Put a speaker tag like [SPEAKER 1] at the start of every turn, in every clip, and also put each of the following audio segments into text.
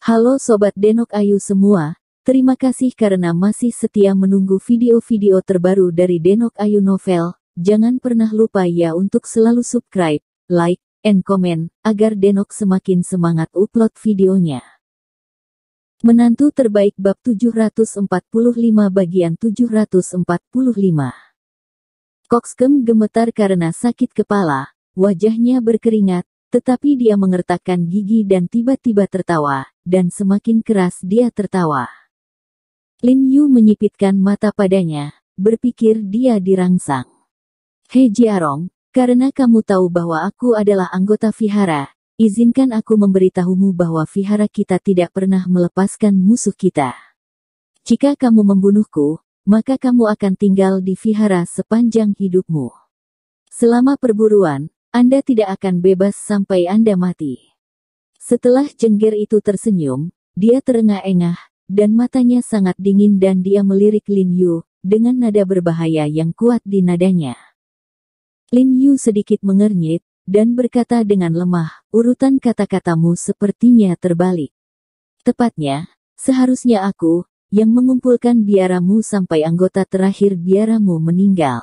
[SPEAKER 1] Halo Sobat Denok Ayu semua, terima kasih karena masih setia menunggu video-video terbaru dari Denok Ayu Novel. Jangan pernah lupa ya untuk selalu subscribe, like, and comment, agar Denok semakin semangat upload videonya. Menantu terbaik bab 745 bagian 745. Kokskem gemetar karena sakit kepala, wajahnya berkeringat, tetapi dia mengertakkan gigi dan tiba-tiba tertawa, dan semakin keras dia tertawa. Lin Yu menyipitkan mata padanya, berpikir dia dirangsang. He Jiarong, karena kamu tahu bahwa aku adalah anggota vihara, izinkan aku memberitahumu bahwa vihara kita tidak pernah melepaskan musuh kita. Jika kamu membunuhku, maka kamu akan tinggal di vihara sepanjang hidupmu. Selama perburuan, Anda tidak akan bebas sampai Anda mati. Setelah jengger itu tersenyum, dia terengah-engah, dan matanya sangat dingin dan dia melirik Lin Yu, dengan nada berbahaya yang kuat di nadanya. Lin Yu sedikit mengernyit, dan berkata dengan lemah, urutan kata-katamu sepertinya terbalik. Tepatnya, seharusnya aku, yang mengumpulkan biaramu sampai anggota terakhir biaramu meninggal.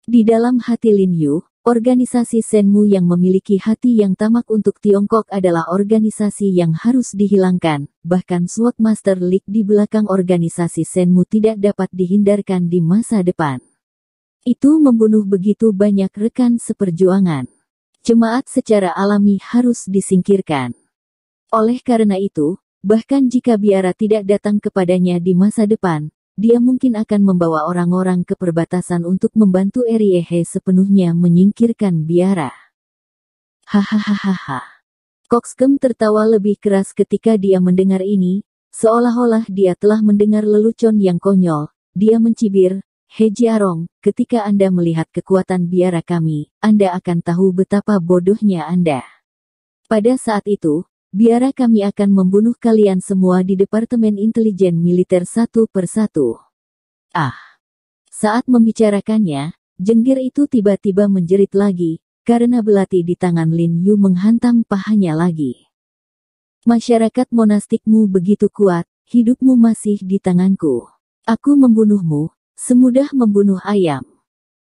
[SPEAKER 1] Di dalam hati Lin Yu, organisasi Shenmu yang memiliki hati yang tamak untuk Tiongkok adalah organisasi yang harus dihilangkan, bahkan Sword Master League di belakang organisasi Shenmu tidak dapat dihindarkan di masa depan. Itu membunuh begitu banyak rekan seperjuangan. Jemaat secara alami harus disingkirkan. Oleh karena itu, bahkan jika biara tidak datang kepadanya di masa depan, dia mungkin akan membawa orang-orang ke perbatasan untuk membantu Eriehe sepenuhnya menyingkirkan biara. Hahaha. Kokskem tertawa lebih keras ketika dia mendengar ini, seolah-olah dia telah mendengar lelucon yang konyol. Dia mencibir, He Jiarong, ketika Anda melihat kekuatan biara kami, Anda akan tahu betapa bodohnya Anda. Pada saat itu, biara kami akan membunuh kalian semua di Departemen Intelijen Militer satu persatu. Saat membicarakannya, jengger itu tiba-tiba menjerit lagi, karena belati di tangan Lin Yu menghantam pahanya lagi. Masyarakat monastikmu begitu kuat, hidupmu masih di tanganku. Aku membunuhmu, semudah membunuh ayam.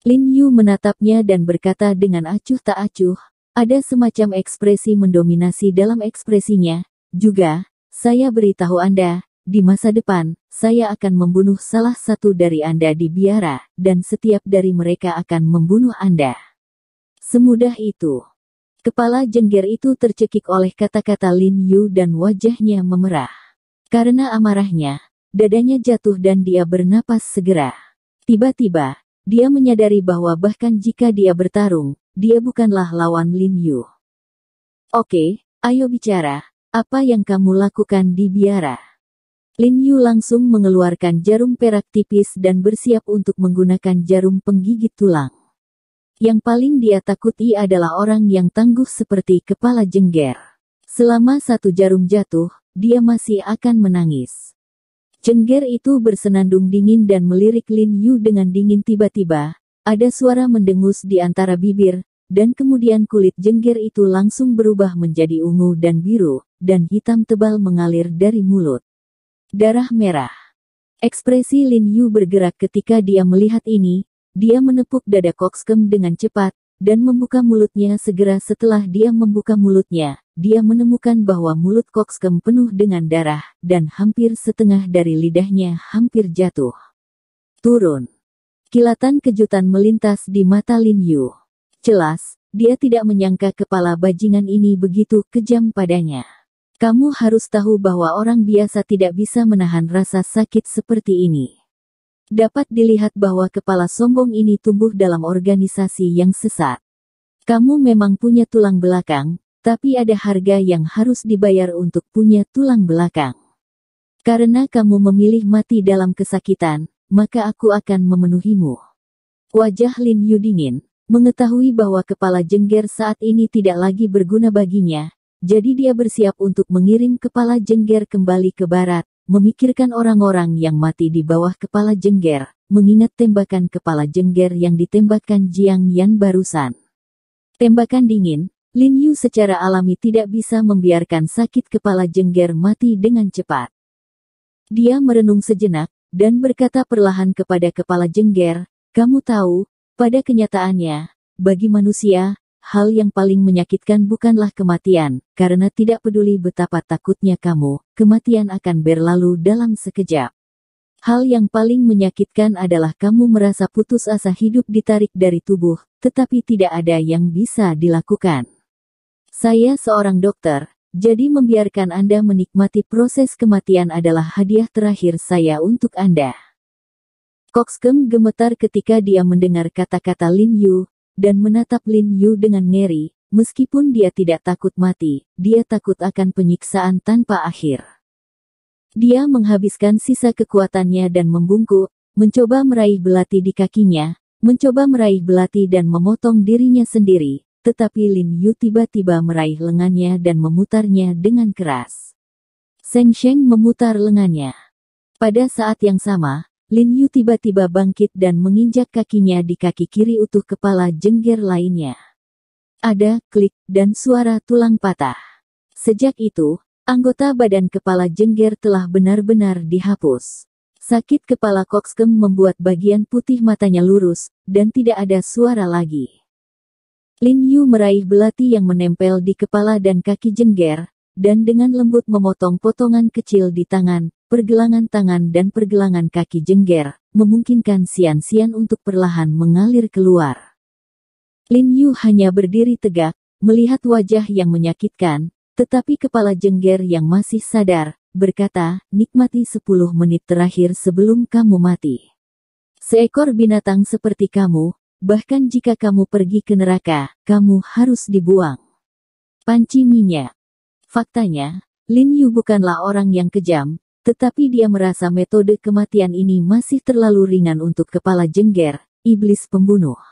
[SPEAKER 1] Lin Yu menatapnya dan berkata dengan acuh tak acuh, ada semacam ekspresi mendominasi dalam ekspresinya. Juga, saya beritahu Anda, di masa depan, saya akan membunuh salah satu dari Anda di biara, dan setiap dari mereka akan membunuh Anda. Semudah itu. Kepala jengger itu tercekik oleh kata-kata Lin Yu dan wajahnya memerah. Karena amarahnya, dadanya jatuh dan dia bernapas segera. Tiba-tiba, dia menyadari bahwa bahkan jika dia bertarung, dia bukanlah lawan Lin Yu. Oke, ayo bicara, apa yang kamu lakukan di biara? Lin Yu langsung mengeluarkan jarum perak tipis dan bersiap untuk menggunakan jarum penggigit tulang. Yang paling dia takuti adalah orang yang tangguh seperti kepala jengger. Selama satu jarum jatuh, dia masih akan menangis. Jengger itu bersenandung dingin dan melirik Lin Yu dengan dingin. Tiba-tiba, ada suara mendengus di antara bibir, dan kemudian kulit jengger itu langsung berubah menjadi ungu dan biru, dan hitam tebal mengalir dari mulut. Darah merah. Ekspresi Lin Yu bergerak ketika dia melihat ini. Dia menepuk dada Kokskem dengan cepat, dan membuka mulutnya. Segera setelah dia membuka mulutnya, dia menemukan bahwa mulut Kokskem penuh dengan darah, dan hampir setengah dari lidahnya hampir jatuh. Turun. Kilatan kejutan melintas di mata Lin Yu. Jelas, dia tidak menyangka kepala bajingan ini begitu kejam padanya. Kamu harus tahu bahwa orang biasa tidak bisa menahan rasa sakit seperti ini. Dapat dilihat bahwa kepala sombong ini tumbuh dalam organisasi yang sesat. Kamu memang punya tulang belakang, tapi ada harga yang harus dibayar untuk punya tulang belakang. Karena kamu memilih mati dalam kesakitan, maka aku akan memenuhimu. Wajah Lin Yu dingin, mengetahui bahwa kepala jengger saat ini tidak lagi berguna baginya, jadi dia bersiap untuk mengirim kepala jengger kembali ke barat, memikirkan orang-orang yang mati di bawah kepala jengger, mengingat tembakan kepala jengger yang ditembakkan Jiang Yan barusan. Tembakan dingin, Lin Yu secara alami tidak bisa membiarkan sakit kepala Jengger mati dengan cepat. Dia merenung sejenak, dan berkata perlahan kepada kepala Jengger, "Kamu tahu, pada kenyataannya, bagi manusia, hal yang paling menyakitkan bukanlah kematian, karena tidak peduli betapa takutnya kamu, kematian akan berlalu dalam sekejap. Hal yang paling menyakitkan adalah kamu merasa putus asa hidup ditarik dari tubuh, tetapi tidak ada yang bisa dilakukan. Saya seorang dokter, jadi membiarkan Anda menikmati proses kematian adalah hadiah terakhir saya untuk Anda." Coxcomb gemetar ketika dia mendengar kata-kata Lin Yu, dan menatap Lin Yu dengan ngeri. Meskipun dia tidak takut mati, dia takut akan penyiksaan tanpa akhir. Dia menghabiskan sisa kekuatannya dan membungkuk, mencoba meraih belati di kakinya, mencoba meraih belati dan memotong dirinya sendiri. Tetapi Lin Yu tiba-tiba meraih lengannya dan memutarnya dengan keras. Seng Sheng memutar lengannya. Pada saat yang sama, Lin Yu tiba-tiba bangkit dan menginjak kakinya di kaki kiri utuh kepala Jengger lainnya. Ada klik dan suara tulang patah. Sejak itu, anggota badan kepala Jengger telah benar-benar dihapus. Sakit kepala Coxcomb membuat bagian putih matanya lurus, dan tidak ada suara lagi. Lin Yu meraih belati yang menempel di kepala dan kaki Jengger, dan dengan lembut memotong potongan kecil di tangan, pergelangan tangan dan pergelangan kaki Jengger, memungkinkan sian-sian untuk perlahan mengalir keluar. Lin Yu hanya berdiri tegak, melihat wajah yang menyakitkan, tetapi kepala Jengger yang masih sadar, berkata, "Nikmati 10 menit terakhir sebelum kamu mati. Seekor binatang seperti kamu, bahkan jika kamu pergi ke neraka, kamu harus dibuang." Panci minyak. Faktanya, Lin Yu bukanlah orang yang kejam, tetapi dia merasa metode kematian ini masih terlalu ringan untuk kepala Jengger, iblis pembunuh.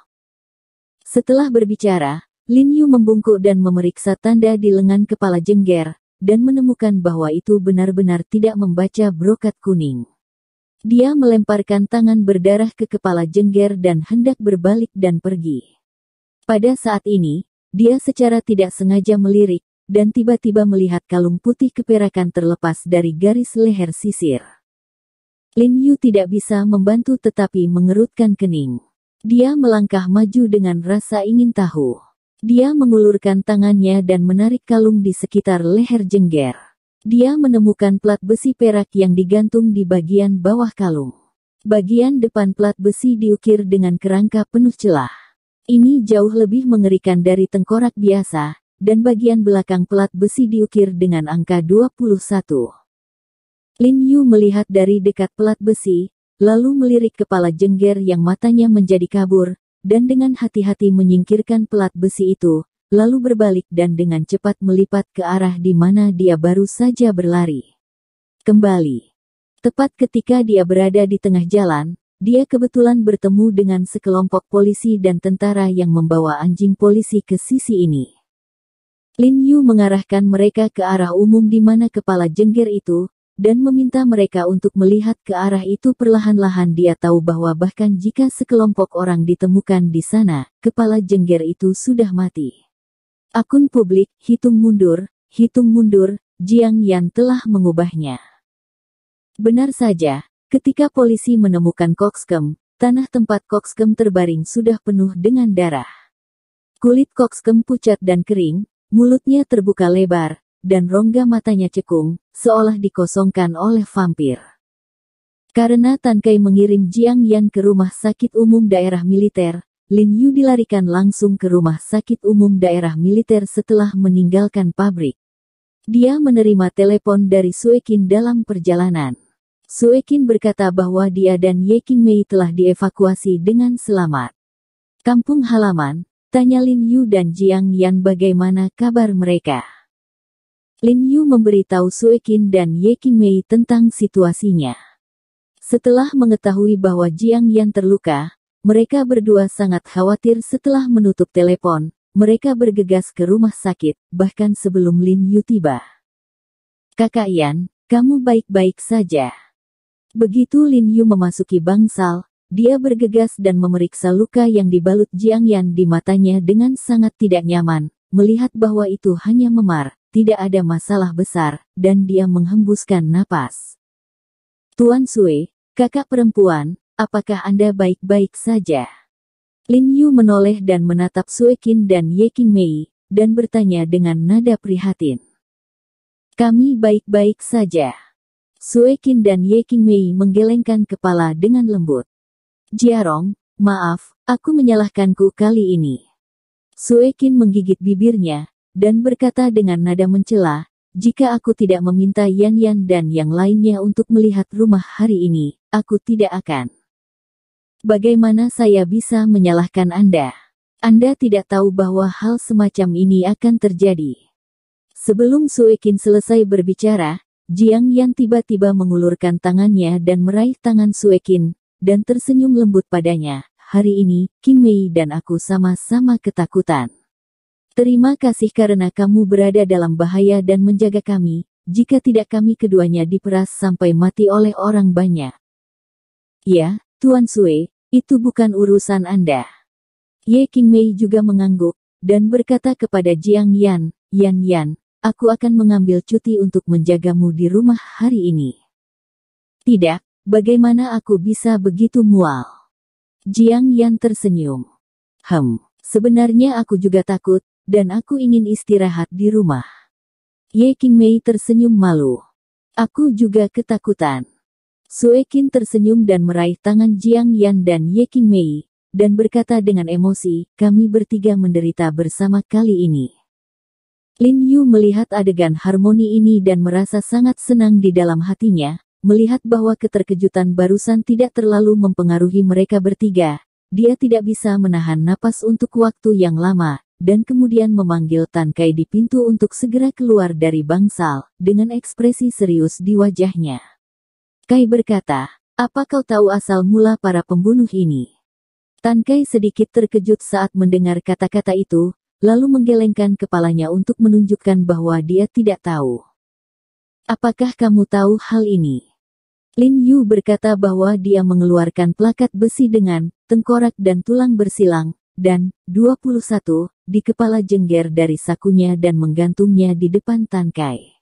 [SPEAKER 1] Setelah berbicara, Lin Yu membungkuk dan memeriksa tanda di lengan kepala Jengger, dan menemukan bahwa itu benar-benar tidak membaca brokat kuning. Dia melemparkan tangan berdarah ke kepala Jengger dan hendak berbalik dan pergi. Pada saat ini, dia secara tidak sengaja melirik, dan tiba-tiba melihat kalung putih keperakan terlepas dari garis leher sisir. Lin Yu tidak bisa membantu tetapi mengerutkan kening. Dia melangkah maju dengan rasa ingin tahu. Dia mengulurkan tangannya dan menarik kalung di sekitar leher Jengger. Dia menemukan plat besi perak yang digantung di bagian bawah kalung. Bagian depan plat besi diukir dengan kerangka penuh celah. Ini jauh lebih mengerikan dari tengkorak biasa, dan bagian belakang plat besi diukir dengan angka 21. Lin Yu melihat dari dekat plat besi, lalu melirik kepala Jengger yang matanya menjadi kabur, dan dengan hati-hati menyingkirkan plat besi itu, lalu berbalik dan dengan cepat melipat ke arah di mana dia baru saja berlari. Kembali. Tepat ketika dia berada di tengah jalan, dia kebetulan bertemu dengan sekelompok polisi dan tentara yang membawa anjing polisi ke sisi ini. Lin Yu mengarahkan mereka ke arah umum di mana kepala Jengger itu, dan meminta mereka untuk melihat ke arah itu perlahan-lahan. Dia tahu bahwa bahkan jika sekelompok orang ditemukan di sana, kepala Jengger itu sudah mati. Akun publik, hitung mundur, Jiang Yan telah mengubahnya. Benar saja, ketika polisi menemukan Coxcomb, tanah tempat Coxcomb terbaring sudah penuh dengan darah. Kulit Coxcomb pucat dan kering, mulutnya terbuka lebar, dan rongga matanya cekung, seolah dikosongkan oleh vampir. Karena Tan Kai mengirim Jiang Yan ke rumah sakit umum daerah militer, Lin Yu dilarikan langsung ke rumah sakit umum daerah militer setelah meninggalkan pabrik. Dia menerima telepon dari Suekin dalam perjalanan. Suekin berkata bahwa dia dan Ye Qingmei telah dievakuasi dengan selamat. Kampung halaman, tanya Lin Yu dan Jiang Yan bagaimana kabar mereka. Lin Yu memberitahu Suekin dan Ye Qingmei tentang situasinya. Setelah mengetahui bahwa Jiang Yan terluka, mereka berdua sangat khawatir. Setelah menutup telepon, mereka bergegas ke rumah sakit, bahkan sebelum Lin Yu tiba. "Kakak Yan, kamu baik-baik saja?" Begitu Lin Yu memasuki bangsal, dia bergegas dan memeriksa luka yang dibalut Jiang Yan di matanya dengan sangat tidak nyaman, melihat bahwa itu hanya memar, tidak ada masalah besar, dan dia menghembuskan napas. Tuan Sue, kakak perempuan, apakah Anda baik-baik saja? Lin Yu menoleh dan menatap Sue Qin dan Ye Qingmei, dan bertanya dengan nada prihatin. Kami baik-baik saja. Sue Qin dan Ye Qingmei menggelengkan kepala dengan lembut. Jiarong, maaf, aku menyalahkanku kali ini. Sue Qin menggigit bibirnya, dan berkata dengan nada mencela, jika aku tidak meminta Yan Yan dan yang lainnya untuk melihat rumah hari ini, aku tidak akan. Bagaimana saya bisa menyalahkan Anda? Anda tidak tahu bahwa hal semacam ini akan terjadi. Sebelum Sue Qin selesai berbicara, Jiang Yan tiba-tiba mengulurkan tangannya dan meraih tangan Sue Qin, dan tersenyum lembut padanya. Hari ini, Qingmei dan aku sama-sama ketakutan. Terima kasih karena kamu berada dalam bahaya dan menjaga kami, jika tidak kami keduanya diperas sampai mati oleh orang banyak. Ya, Tuan Sue, itu bukan urusan Anda. Ye Qingmei juga mengangguk, dan berkata kepada Jiang Yan, Yan Yan, aku akan mengambil cuti untuk menjagamu di rumah hari ini. Tidak, bagaimana aku bisa begitu mual? Jiang Yan tersenyum. Sebenarnya aku juga takut, dan aku ingin istirahat di rumah. Ye Qingmei tersenyum malu. Aku juga ketakutan. Sue Qin tersenyum dan meraih tangan Jiang Yan dan Ye Qingmei, dan berkata dengan emosi, kami bertiga menderita bersama kali ini. Lin Yu melihat adegan harmoni ini dan merasa sangat senang di dalam hatinya, melihat bahwa keterkejutan barusan tidak terlalu mempengaruhi mereka bertiga. Dia tidak bisa menahan napas untuk waktu yang lama, dan kemudian memanggil Tan Kai di pintu untuk segera keluar dari bangsal, dengan ekspresi serius di wajahnya. Kai berkata, apa kau tahu asal mula para pembunuh ini? Tan Kai sedikit terkejut saat mendengar kata-kata itu, lalu menggelengkan kepalanya untuk menunjukkan bahwa dia tidak tahu. Apakah kamu tahu hal ini? Lin Yu berkata bahwa dia mengeluarkan plakat besi dengan tengkorak dan tulang bersilang, dan 21 di kepala jengger dari sakunya dan menggantungnya di depan Tan Kai.